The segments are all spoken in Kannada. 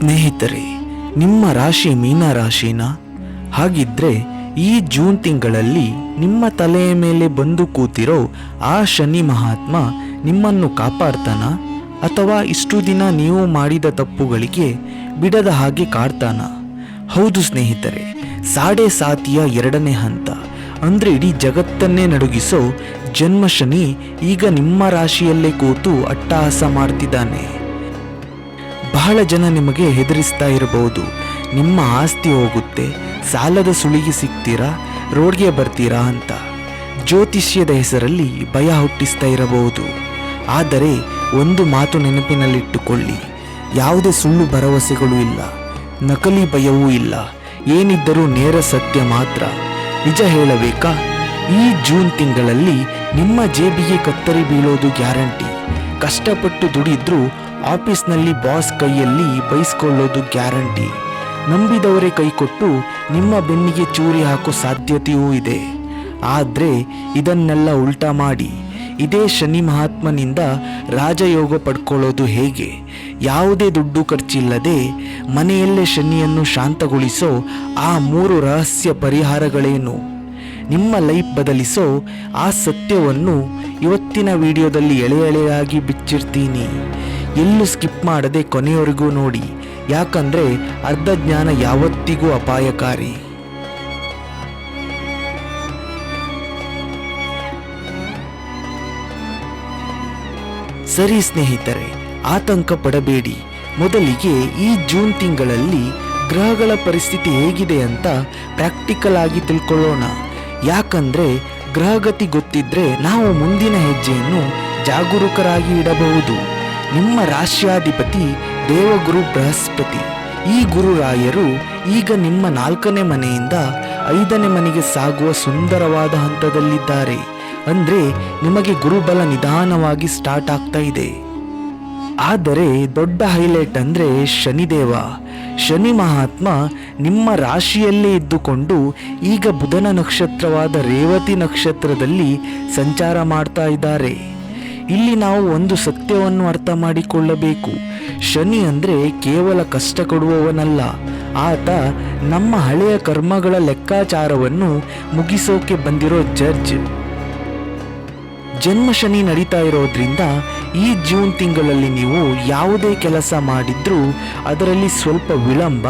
ಸ್ನೇಹಿತರೆ, ನಿಮ್ಮ ರಾಶಿ ಮೀನ ರಾಶಿನಾ? ಹಾಗಿದ್ರೆ ಈ ಜೂನ್ ತಿಂಗಳಲ್ಲಿ ನಿಮ್ಮ ತಲೆಯ ಮೇಲೆ ಬಂದು ಕೂತಿರೋ ಆ ಶನಿ ಮಹಾತ್ಮ ನಿಮ್ಮನ್ನು ಕಾಪಾಡ್ತಾನ? ಅಥವಾ ಇಷ್ಟು ದಿನ ನೀವು ಮಾಡಿದ ತಪ್ಪುಗಳಿಗೆ ಬಿಡದ ಹಾಗೆ ಕಾಡ್ತಾನ? ಹೌದು ಸ್ನೇಹಿತರೆ, ಸಾಡೆ ಸಾತಿಯ ಎರಡನೇ ಹಂತ ಅಂದರೆ ಇಡೀ ಜಗತ್ತನ್ನೇ ನಡುಗಿಸೋ ಜನ್ಮ ಶನಿ ಈಗ ನಿಮ್ಮ ರಾಶಿಯಲ್ಲೇ ಕೂತು ಅಟ್ಟಹಾಸ ಮಾಡ್ತಿದ್ದಾನೆ. ಬಹಳ ಜನ ನಿಮಗೆ ಹೆದರಿಸ್ತಾ ಇರಬಹುದು, ನಿಮ್ಮ ಆಸ್ತಿ ಹೋಗುತ್ತೆ, ಸಾಲದ ಸುಳಿಗೆ ಸಿಗ್ತೀರಾ, ರೋಡ್ಗೆ ಬರ್ತೀರಾ ಅಂತ. ಜ್ಯೋತಿಷ್ಯದ ಹೆಸರಲ್ಲಿ ಭಯ ಹುಟ್ಟಿಸ್ತಾ ಇರಬಹುದು. ಆದರೆ ಒಂದು ಮಾತು ನೆನಪಿನಲ್ಲಿಟ್ಟುಕೊಳ್ಳಿ, ಯಾವುದೇ ಸುಳ್ಳು ಭರವಸೆಗಳು ಇಲ್ಲ, ನಕಲಿ ಭಯವೂ ಇಲ್ಲ, ಏನಿದ್ದರೂ ನೇರ ಸತ್ಯ ಮಾತ್ರ. ನಿಜ ಹೇಳಬೇಕಾ? ಈ ಜೂನ್ ತಿಂಗಳಲ್ಲಿ ನಿಮ್ಮ ಜೇಬಿಗೆ ಕತ್ತರಿ ಬೀಳೋದು ಗ್ಯಾರಂಟಿ. ಕಷ್ಟಪಟ್ಟು ದುಡಿದ್ರೂ ಆಫೀಸ್ನಲ್ಲಿ ಬಾಸ್ ಕೈಯಲ್ಲಿ ಬೈಸ್ಕೊಳ್ಳೋದು ಗ್ಯಾರಂಟಿ. ನಂಬಿದವರೇ ಕೈಕೊಟ್ಟು ನಿಮ್ಮ ಬೆನ್ನಿಗೆ ಚೂರಿ ಹಾಕೋ ಸಾಧ್ಯತೆಯೂ ಇದೆ. ಆದರೆ ಇದನ್ನೆಲ್ಲ ಉಲ್ಟಾ ಮಾಡಿ ಇದೇ ಶನಿ ಮಹಾತ್ಮನಿಂದ ರಾಜಯೋಗ ಪಡ್ಕೊಳ್ಳೋದು ಹೇಗೆ? ಯಾವುದೇ ದುಡ್ಡು ಖರ್ಚಿಲ್ಲದೆ ಮನೆಯಲ್ಲೇ ಶನಿಯನ್ನು ಶಾಂತಗೊಳಿಸೋ ಆ 3 ರಹಸ್ಯ ಪರಿಹಾರಗಳೇನು? ನಿಮ್ಮ ಲೈಫ್ ಬದಲಿಸೋ ಆ ಸತ್ಯವನ್ನು ಇವತ್ತಿನ ವಿಡಿಯೋದಲ್ಲಿ ಎಳೆಯಾಗಿ ಬಿಚ್ಚಿರ್ತೀನಿ. ಎಲ್ಲೂ ಸ್ಕಿಪ್ ಮಾಡದೆ ಕೊನೆಯವರೆಗೂ ನೋಡಿ, ಯಾಕಂದರೆ ಅರ್ಧ ಜ್ಞಾನ ಯಾವತ್ತಿಗೂ ಅಪಾಯಕಾರಿ. ಸರಿ ಸ್ನೇಹಿತರೆ, ಆತಂಕ ಪಡಬೇಡಿ. ಮೊದಲಿಗೆ ಈ ಜೂನ್ ತಿಂಗಳಲ್ಲಿ ಗ್ರಹಗಳ ಪರಿಸ್ಥಿತಿ ಹೇಗಿದೆ ಅಂತ ಪ್ರಾಕ್ಟಿಕಲ್ ಆಗಿ ತಿಳ್ಕೊಳ್ಳೋಣ. ಯಾಕಂದ್ರೆ ಗ್ರಹಗತಿ ಗೊತ್ತಿದ್ರೆ ನಾವು ಮುಂದಿನ ಹೆಜ್ಜೆಯನ್ನು ಜಾಗರೂಕರಾಗಿ ಇಡಬಹುದು. ನಿಮ್ಮ ರಾಶ್ಯಾಧಿಪತಿ ದೇವಗುರು ಬೃಹಸ್ಪತಿ. ಈ ಗುರುರಾಯರು ಈಗ ನಿಮ್ಮ 4ನೇ ಮನೆಯಿಂದ 5ನೇ ಮನೆಗೆ ಸಾಗುವ ಸುಂದರವಾದ ಹಂತದಲ್ಲಿದ್ದಾರೆ. ಅಂದ್ರೆ ನಿಮಗೆ ಗುರುಬಲ ನಿಧಾನವಾಗಿ ಸ್ಟಾರ್ಟ್ ಆಗ್ತಾ ಇದೆ. ಆದರೆ ದೊಡ್ಡ ಹೈಲೈಟ್ ಅಂದ್ರೆ ಶನಿದೇವ. ಶನಿ ಮಹಾತ್ಮ ನಿಮ್ಮ ರಾಶಿಯಲ್ಲೇ ಇದ್ದುಕೊಂಡು ಈಗ ಬುಧನ ನಕ್ಷತ್ರವಾದ ರೇವತಿ ನಕ್ಷತ್ರದಲ್ಲಿ ಸಂಚಾರ ಮಾಡ್ತಾ ಇದ್ದಾರೆ. ಇಲ್ಲಿ ನಾವು ಒಂದು ಸತ್ಯವನ್ನು ಅರ್ಥ ಮಾಡಿಕೊಳ್ಳಬೇಕು. ಶನಿ ಅಂದ್ರೆ ಕೇವಲ ಕಷ್ಟ ಕೊಡುವವನಲ್ಲ, ಆತ ನಮ್ಮ ಹಳೆಯ ಕರ್ಮಗಳ ಲೆಕ್ಕಾಚಾರವನ್ನು ಮುಗಿಸೋಕೆ ಬಂದಿರೋ ಜಡ್ಜ್. ಜನ್ಮ ಶನಿ ನಡೀತಾ ಇರೋದ್ರಿಂದ ಈ ಜೂನ್ ತಿಂಗಳಲ್ಲಿ ನೀವು ಯಾವುದೇ ಕೆಲಸ ಮಾಡಿದ್ರೂ ಅದರಲ್ಲಿ ಸ್ವಲ್ಪ ವಿಳಂಬ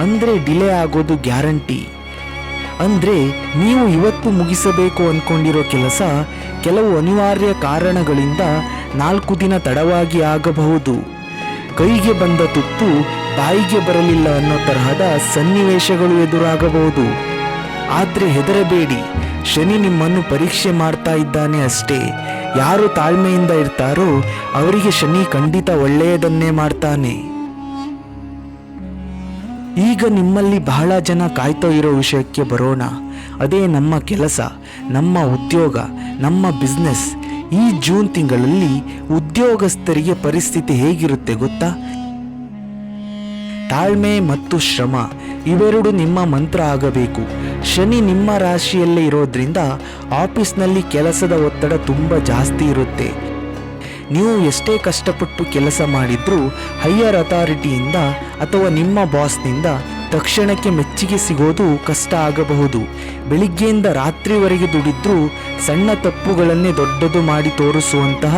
ಅಂದರೆ ಡಿಲೇ ಆಗೋದು ಗ್ಯಾರಂಟಿ. ಅಂದರೆ ನೀವು ಇವತ್ತು ಮುಗಿಸಬೇಕು ಅಂದ್ಕೊಂಡಿರೋ ಕೆಲಸ ಕೆಲವು ಅನಿವಾರ್ಯ ಕಾರಣಗಳಿಂದ 4 ದಿನ ತಡವಾಗಿ ಆಗಬಹುದು. ಕೈಗೆ ಬಂದ ತುತ್ತು ಬಾಯಿಗೆ ಬರಲಿಲ್ಲ ಅನ್ನೋ ತರಹದ ಸನ್ನಿವೇಶಗಳು ಎದುರಾಗಬಹುದು. ಆದರೆ ಹೆದರಬೇಡಿ, ಶನಿ ನಿಮ್ಮನ್ನು ಪರೀಕ್ಷೆ ಮಾಡ್ತಾ ಇದ್ದಾನೆ ಅಷ್ಟೇ. ಯಾರು ತಾಳ್ಮೆಯಿಂದ ಇರ್ತಾರೋ ಅವರಿಗೆ ಶನಿ ಖಂಡಿತ ಒಳ್ಳೆಯದನ್ನೇ ಮಾಡ್ತಾನೆ. ಈಗ ನಿಮ್ಮಲ್ಲಿ ಬಹಳ ಜನ ಕಾಯ್ತಾ ಇರೋ ವಿಷಯಕ್ಕೆ ಬರೋಣ. ಅದೇ ನಮ್ಮ ಕೆಲಸ, ನಮ್ಮ ಉದ್ಯೋಗ, ನಮ್ಮ ಬಿಸ್ನೆಸ್. ಈ ಜೂನ್ ತಿಂಗಳಲ್ಲಿ ಉದ್ಯೋಗಸ್ಥರಿಗೆ ಪರಿಸ್ಥಿತಿ ಹೇಗಿರುತ್ತೆ ಗೊತ್ತಾ? ತಾಳ್ಮೆ ಮತ್ತು ಶ್ರಮ ಇವೆರಡು ನಿಮ್ಮ ಮಂತ್ರ ಆಗಬೇಕು. ಶನಿ ನಿಮ್ಮ ರಾಶಿಯಲ್ಲೇ ಇರೋದ್ರಿಂದ ಆಫೀಸ್ನಲ್ಲಿ ಕೆಲಸದ ಒತ್ತಡ ತುಂಬ ಜಾಸ್ತಿ ಇರುತ್ತೆ. ನೀವು ಎಷ್ಟೇ ಕಷ್ಟಪಟ್ಟು ಕೆಲಸ ಮಾಡಿದ್ರೂ ಹೈಯರ್ ಅಥಾರಿಟಿಯಿಂದ ಅಥವಾ ನಿಮ್ಮ ಬಾಸ್ನಿಂದ ತಕ್ಷಣಕ್ಕೆ ಮೆಚ್ಚುಗೆ ಸಿಗೋದು ಕಷ್ಟ ಆಗಬಹುದು. ಬೆಳಿಗ್ಗೆಯಿಂದ ರಾತ್ರಿವರೆಗೆ ದುಡಿದ್ರೂ ಸಣ್ಣ ತಪ್ಪುಗಳನ್ನೇ ದೊಡ್ಡದು ಮಾಡಿ ತೋರಿಸುವಂತಹ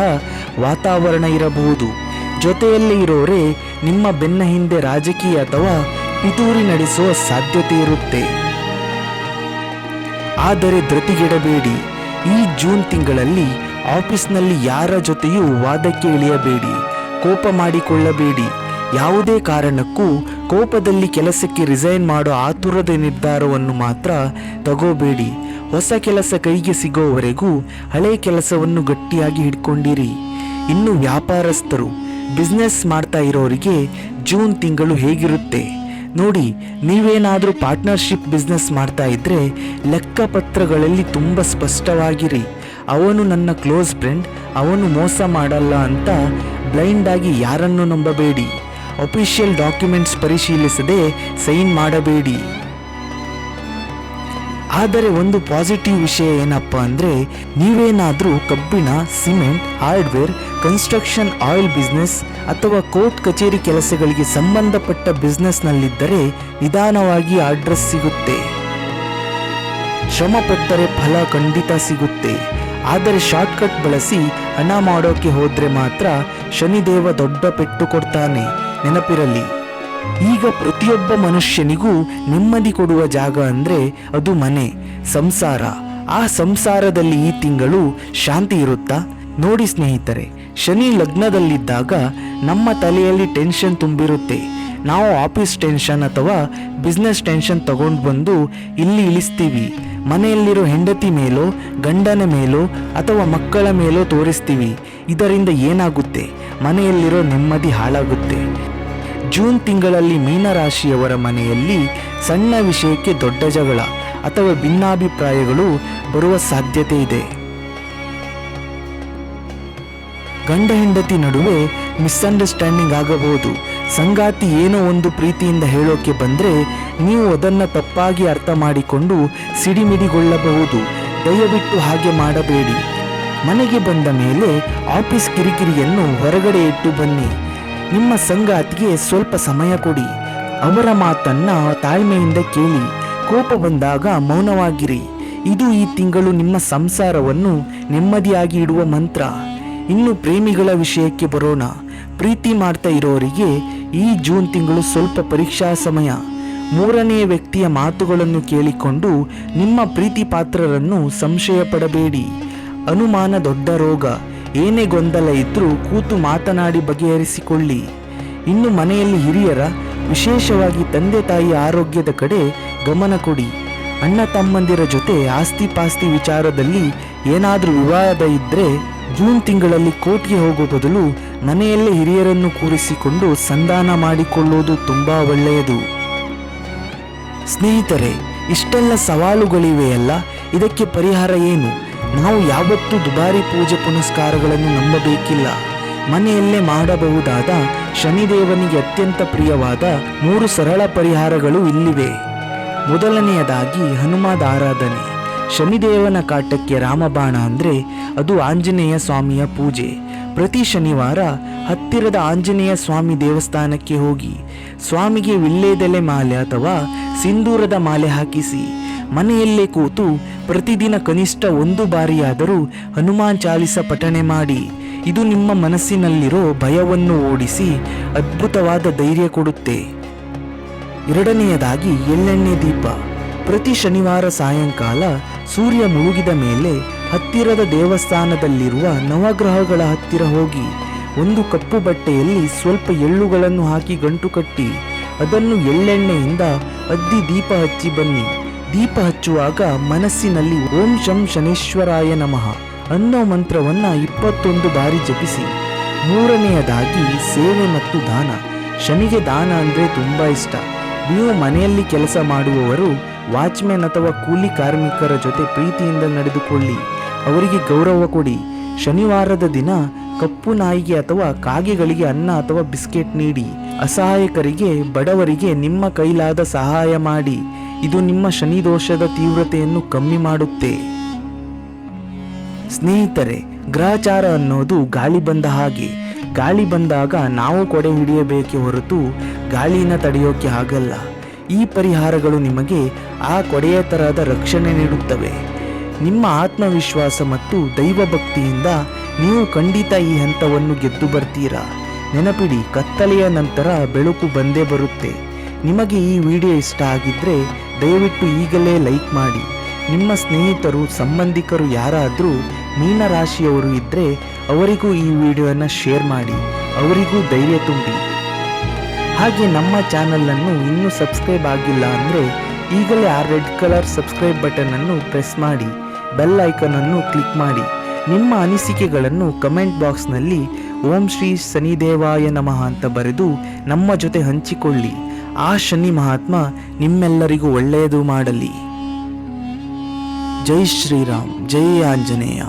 ವಾತಾವರಣ ಇರಬಹುದು. ಜೊತೆಯಲ್ಲಿ ಇರೋರೇ ನಿಮ್ಮ ಬೆನ್ನ ಹಿಂದೆ ರಾಜಕೀಯ ಅಥವಾ ಪಿತೂರಿ ನಡೆಸುವ ಸಾಧ್ಯತೆ ಇರುತ್ತೆ. ಆದರೆ ಧೃತಿಗೆಡಬೇಡಿ. ಈ ಜೂನ್ ತಿಂಗಳಲ್ಲಿ ಆಫೀಸ್ನಲ್ಲಿ ಯಾರ ಜೊತೆಯೂ ವಾದಕ್ಕೆ ಇಳಿಯಬೇಡಿ, ಕೋಪ ಮಾಡಿಕೊಳ್ಳಬೇಡಿ. ಯಾವುದೇ ಕಾರಣಕ್ಕೂ ಕೋಪದಲ್ಲಿ ಕೆಲಸಕ್ಕೆ ರಿಸೈನ್ ಮಾಡೋ ಆತುರದ ನಿರ್ಧಾರವನ್ನು ಮಾತ್ರ ತಗೋಬೇಡಿ. ಹೊಸ ಕೆಲಸ ಕೈಗೆ ಸಿಗೋವರೆಗೂ ಹಳೆ ಕೆಲಸವನ್ನು ಗಟ್ಟಿಯಾಗಿ ಹಿಡ್ಕೊಂಡಿರಿ. ಇನ್ನು ವ್ಯಾಪಾರಸ್ಥರು, ಬಿಸ್ನೆಸ್ ಮಾಡ್ತಾ ಇರೋರಿಗೆ ಜೂನ್ ತಿಂಗಳು ಹೇಗಿರುತ್ತೆ ನೋಡಿ. ನೀವೇನಾದರೂ ಪಾರ್ಟ್ನರ್ಶಿಪ್ ಬಿಸ್ನೆಸ್ ಮಾಡ್ತಾ ಇದ್ರೆ ಲೆಕ್ಕಪತ್ರಗಳಲ್ಲಿ ತುಂಬ ಸ್ಪಷ್ಟವಾಗಿರಿ. ಅವನು ನನ್ನ ಕ್ಲೋಸ್ ಫ್ರೆಂಡ್, ಅವನು ಮೋಸ ಮಾಡಲ್ಲ ಅಂತ ಬ್ಲೈಂಡ್ ಆಗಿ ಯಾರನ್ನು ನಂಬಬೇಡಿ. ಅಫಿಷಿಯಲ್ ಡಾಕ್ಯುಮೆಂಟ್ಸ್ ಪರಿಶೀಲಿಸದೆ ಸೈನ್ ಮಾಡಬೇಡಿ. ಆದರೆ ಒಂದು ಪಾಸಿಟಿವ್ ವಿಷಯ ಏನಪ್ಪ ಅಂದರೆ, ನೀವೇನಾದರೂ ಕಬ್ಬಿಣ, cement, hardware, construction, oil business ಅಥವಾ ಕೋರ್ಟ್ ಕಚೇರಿ ಕೆಲಸಗಳಿಗೆ ಸಂಬಂಧಪಟ್ಟ ಬಿಸ್ನೆಸ್ನಲ್ಲಿದ್ದರೆ ನಿಧಾನವಾಗಿ ಅಡ್ರೆಸ್ ಸಿಗುತ್ತೆ. ಶ್ರಮ ಪಟ್ಟರೆ ಫಲ ಖಂಡಿತ ಸಿಗುತ್ತೆ. ಆದರೆ ಶಾರ್ಟ್ಕಟ್ ಬಳಸಿ ಹಣ ಮಾಡೋಕೆ ಹೋದ್ರೆ ಮಾತ್ರ ಶನಿದೇವ ದೊಡ್ಡ ಪೆಟ್ಟು ಕೊಡ್ತಾನೆ, ನೆನಪಿರಲಿ. ಈಗ ಪ್ರತಿಯೊಬ್ಬ ಮನುಷ್ಯನಿಗೂ ನೆಮ್ಮದಿ ಕೊಡುವ ಜಾಗ ಅಂದರೆ ಅದು ಮನೆ, ಸಂಸಾರ. ಆ ಸಂಸಾರದಲ್ಲಿ ಈ ತಿಂಗಳು ಶಾಂತಿ ಇರುತ್ತಾ? ನೋಡಿ ಸ್ನೇಹಿತರೆ, ಶನಿ ಲಗ್ನದಲ್ಲಿದ್ದಾಗ ನಮ್ಮ ತಲೆಯಲ್ಲಿ ಟೆನ್ಷನ್ ತುಂಬಿರುತ್ತೆ. ನಾವು ಆಫೀಸ್ ಟೆನ್ಷನ್ ಅಥವಾ ಬಿಸ್ನೆಸ್ ಟೆನ್ಷನ್ ತಗೊಂಡು ಬಂದು ಇಲ್ಲಿ ಇಳಿಸ್ತೀವಿ. ಮನೆಯಲ್ಲಿರೋ ಹೆಂಡತಿ ಮೇಲೋ, ಗಂಡನ ಮೇಲೋ ಅಥವಾ ಮಕ್ಕಳ ಮೇಲೋ ತೋರಿಸ್ತೀವಿ. ಇದರಿಂದ ಏನಾಗುತ್ತೆ? ಮನೆಯಲ್ಲಿರೋ ನೆಮ್ಮದಿ ಹಾಳಾಗುತ್ತೆ. ಜೂನ್ ತಿಂಗಳಲ್ಲಿ ಮೀನರಾಶಿಯವರ ಮನೆಯಲ್ಲಿ ಸಣ್ಣ ವಿಷಯಕ್ಕೆ ದೊಡ್ಡ ಜಗಳ ಅಥವಾ ಭಿನ್ನಾಭಿಪ್ರಾಯಗಳು ಬರುವ ಸಾಧ್ಯತೆ ಇದೆ. ಗಂಡ ಹೆಂಡತಿ ನಡುವೆ ಮಿಸ್ಅಂಡರ್ಸ್ಟ್ಯಾಂಡಿಂಗ್ ಆಗಬಹುದು. ಸಂಗಾತಿ ಏನೋ ಒಂದು ಪ್ರೀತಿಯಿಂದ ಹೇಳೋಕೆ ಬಂದರೆ ನೀವು ಅದನ್ನು ತಪ್ಪಾಗಿ ಅರ್ಥ ಮಾಡಿಕೊಂಡು ಸಿಡಿಮಿಡಿಗೊಳ್ಳಬಹುದು. ದಯವಿಟ್ಟು ಹಾಗೆ ಮಾಡಬೇಡಿ. ಮನೆಗೆ ಬಂದ ಮೇಲೆ ಆಫೀಸ್ ಕಿರಿಕಿರಿಯನ್ನು ಹೊರಗಡೆ ಇಟ್ಟು ಬನ್ನಿ. ನಿಮ್ಮ ಸಂಗಾತಿಗೆ ಸ್ವಲ್ಪ ಸಮಯ ಕೊಡಿ. ಅವರ ಮಾತನ್ನ ತಾಳ್ಮೆಯಿಂದ ಕೇಳಿ. ಕೋಪ ಬಂದಾಗ ಮೌನವಾಗಿರಿ. ಇದು ಈ ತಿಂಗಳು ನಿಮ್ಮ ಸಂಸಾರವನ್ನು ನೆಮ್ಮದಿಯಾಗಿ ಇಡುವ ಮಂತ್ರ. ಇನ್ನು ಪ್ರೇಮಿಗಳ ವಿಷಯಕ್ಕೆ ಬರೋಣ. ಪ್ರೀತಿ ಮಾಡ್ತಾ ಇರೋರಿಗೆ ಈ ಜೂನ್ ತಿಂಗಳು ಸ್ವಲ್ಪ ಪರೀಕ್ಷಾ ಸಮಯ. ಮೂರನೆಯ ವ್ಯಕ್ತಿಯ ಮಾತುಗಳನ್ನು ಕೇಳಿಕೊಂಡು ನಿಮ್ಮ ಪ್ರೀತಿ ಪಾತ್ರರನ್ನು ಸಂಶಯ ಪಡಬೇಡಿ. ಅನುಮಾನ ದೊಡ್ಡ ರೋಗ. ಏನೇ ಗೊಂದಲ ಇದ್ರೂ ಕೂತು ಮಾತನಾಡಿ ಬಗೆಹರಿಸಿಕೊಳ್ಳಿ. ಇನ್ನು ಮನೆಯಲ್ಲಿ ಹಿರಿಯರ, ವಿಶೇಷವಾಗಿ ತಂದೆ ತಾಯಿಯ ಆರೋಗ್ಯದ ಕಡೆ ಗಮನ ಕೊಡಿ. ಅಣ್ಣ ತಮ್ಮಂದಿರ ಜೊತೆ ಆಸ್ತಿ ಪಾಸ್ತಿ ವಿಚಾರದಲ್ಲಿ ಏನಾದರೂ ವಿವಾದ ಇದ್ದರೆ ಜೂನ್ ತಿಂಗಳಲ್ಲಿ ಕೋರ್ಟ್ಗೆ ಹೋಗೋ ಬದಲು ಮನೆಯಲ್ಲೇ ಹಿರಿಯರನ್ನು ಕೂರಿಸಿಕೊಂಡು ಸಂಧಾನ ಮಾಡಿಕೊಳ್ಳುವುದು ತುಂಬಾ ಒಳ್ಳೆಯದು. ಸ್ನೇಹಿತರೆ, ಇಷ್ಟೆಲ್ಲ ಸವಾಲುಗಳಿವೆಯಲ್ಲ, ಇದಕ್ಕೆ ಪರಿಹಾರ ಏನು? ನಾವು ಯಾವತ್ತೂ ದುಬಾರಿ ಪೂಜೆ ಪುನಸ್ಕಾರಗಳನ್ನು ನಂಬಬೇಕಿಲ್ಲ. ಮನೆಯಲ್ಲೇ ಮಾಡಬಹುದಾದ ಶನಿದೇವನಿಗೆ ಅತ್ಯಂತ ಪ್ರಿಯವಾದ 3 ಸರಳ ಪರಿಹಾರಗಳು ಇಲ್ಲಿವೆ. ಮೊದಲನೆಯದಾಗಿ ಹನುಮಾದ ಆರಾಧನೆ. ಶನಿದೇವನ ಕಾಟಕ್ಕೆ ರಾಮಬಾಣ ಅಂದರೆ ಅದು ಆಂಜನೇಯ ಸ್ವಾಮಿಯ ಪೂಜೆ. ಪ್ರತಿ ಶನಿವಾರ ಹತ್ತಿರದ ಆಂಜನೇಯ ಸ್ವಾಮಿ ದೇವಸ್ಥಾನಕ್ಕೆ ಹೋಗಿ ಸ್ವಾಮಿಗೆ ವಿಳ್ಳೆದೆಲೆ ಮಾಲೆ ಅಥವಾ ಸಿಂಧೂರದ ಮಾಲೆ ಹಾಕಿಸಿ. ಮನೆಯಲ್ಲೇ ಕೂತು ಪ್ರತಿದಿನ ಕನಿಷ್ಠ 1 ಬಾರಿಯಾದರೂ ಹನುಮಾನ್ ಚಾಲಿಸ ಪಠಣೆ ಮಾಡಿ. ಇದು ನಿಮ್ಮ ಮನಸ್ಸಿನಲ್ಲಿರೋ ಭಯವನ್ನು ಓಡಿಸಿ ಅದ್ಭುತವಾದ ಧೈರ್ಯ ಕೊಡುತ್ತೆ. ಎರಡನೆಯದಾಗಿ ಎಳ್ಳೆಣ್ಣೆ ದೀಪ. ಪ್ರತಿ ಶನಿವಾರ ಸಾಯಂಕಾಲ ಸೂರ್ಯ ಮುಳುಗಿದ ಮೇಲೆ ಹತ್ತಿರದ ದೇವಸ್ಥಾನದಲ್ಲಿರುವ ನವಗ್ರಹಗಳ ಹತ್ತಿರ ಹೋಗಿ ಒಂದು ಕಪ್ಪು ಬಟ್ಟೆಯಲ್ಲಿ ಸ್ವಲ್ಪ ಎಳ್ಳುಗಳನ್ನು ಹಾಕಿ ಗಂಟು ಕಟ್ಟಿ ಅದನ್ನು ಎಳ್ಳೆಣ್ಣೆಯಿಂದ ಅದ್ದಿ ದೀಪ ಹಚ್ಚಿ ಬನ್ನಿ. ದೀಪ ಹಚ್ಚುವಾಗ ಮನಸ್ಸಿನಲ್ಲಿ ಓಂ ಶಂ ಶನೇಶ್ವರಾಯ ನಮಃ ಅನ್ನೋ ಮಂತ್ರವನ್ನ 21 ಬಾರಿ ಜಪಿಸಿ. ಮೂರನೆಯದಾಗಿ ಸೇವೆ ಮತ್ತು ದಾನ. ಶನಿಗೆ ದಾನ ಅಂದರೆ ತುಂಬ ಇಷ್ಟ. ನೀವು ಮನೆಯಲ್ಲಿ ಕೆಲಸ ಮಾಡುವವರು ವಾಚ್ಮ್ಯಾನ್ ಅಥವಾ ಕೂಲಿ ಕಾರ್ಮಿಕರ ಜೊತೆ ಪ್ರೀತಿಯಿಂದ ನಡೆದುಕೊಳ್ಳಿ. ಅವರಿಗೆ ಗೌರವ ಕೊಡಿ. ಶನಿವಾರದ ದಿನ ಕಪ್ಪು ನಾಯಿಗೆ ಅಥವಾ ಕಾಗೆಗಳಿಗೆ ಅನ್ನ ಅಥವಾ ಬಿಸ್ಕೆಟ್ ನೀಡಿ. ಅಸಹಾಯಕರಿಗೆ, ಬಡವರಿಗೆ ನಿಮ್ಮ ಕೈಲಾದ ಸಹಾಯ ಮಾಡಿ. ಇದು ನಿಮ್ಮ ಶನಿ ದೋಷದ ತೀವ್ರತೆಯನ್ನು ಕಮ್ಮಿ ಮಾಡುತ್ತೆ. ಸ್ನೇಹಿತರೆ, ಗ್ರಹಚಾರ ಅನ್ನೋದು ಗಾಳಿ ಬಂದ ಹಾಗೆ. ಗಾಳಿ ಬಂದಾಗ ನಾವು ಕೊಡೆ ಹಿಡಿಯಬೇಕೆ ಹೊರತು ಗಾಳಿನ ತಡೆಯೋಕೆ ಆಗಲ್ಲ. ಈ ಪರಿಹಾರಗಳು ನಿಮಗೆ ಆ ಕೊಡೆಯ ತರಹದ ರಕ್ಷಣೆ ನೀಡುತ್ತವೆ. ನಿಮ್ಮ ಆತ್ಮವಿಶ್ವಾಸ ಮತ್ತು ದೈವ ಭಕ್ತಿಯಿಂದ ನೀವು ಖಂಡಿತ ಈ ಹಂತವನ್ನು ಗೆದ್ದು ಬರ್ತೀರಾ. ನೆನಪಿಡಿ, ಕತ್ತಲೆಯ ನಂತರ ಬೆಳಕು ಬಂದೇ ಬರುತ್ತೆ. ನಿಮಗೆ ಈ ವಿಡಿಯೋ ಇಷ್ಟ ಆಗಿದ್ರೆ ದಯವಿಟ್ಟು ಈಗಲೇ ಲೈಕ್ ಮಾಡಿ. ನಿಮ್ಮ ಸ್ನೇಹಿತರು, ಸಂಬಂಧಿಕರು ಯಾರಾದರೂ ಮೀನರಾಶಿಯವರು ಇದ್ದರೆ ಅವರಿಗೂ ಈ ವಿಡಿಯೋನ ಶೇರ್ ಮಾಡಿ. ಅವರಿಗೂ ಧೈರ್ಯ ತುಂಬಿ. ಹಾಗೆ ನಮ್ಮ ಚಾನಲನ್ನು ಇನ್ನೂ ಸಬ್ಸ್ಕ್ರೈಬ್ ಆಗಿಲ್ಲ ಅಂದರೆ ಈಗಲೇ ಆ ರೆಡ್ ಕಲರ್ ಸಬ್ಸ್ಕ್ರೈಬ್ ಬಟನನ್ನು ಪ್ರೆಸ್ ಮಾಡಿ, ಬೆಲ್ ಐಕನನ್ನು ಕ್ಲಿಕ್ ಮಾಡಿ. ನಿಮ್ಮ ಅನಿಸಿಕೆಗಳನ್ನು ಕಮೆಂಟ್ ಬಾಕ್ಸ್ನಲ್ಲಿ ಓಂ ಶ್ರೀ ಶನಿದೇವಾಯ ನಮಃ ಅಂತ ಬರೆದು ನಮ್ಮ ಜೊತೆ ಹಂಚಿಕೊಳ್ಳಿ. ಆ ಶನಿ ಮಹಾತ್ಮ ನಿಮ್ಮೆಲ್ಲರಿಗೂ ಒಳ್ಳೆಯದು ಮಾಡಲಿ. ಜೈ ಶ್ರೀರಾಮ್, ಜೈ ಆಂಜನೇಯ.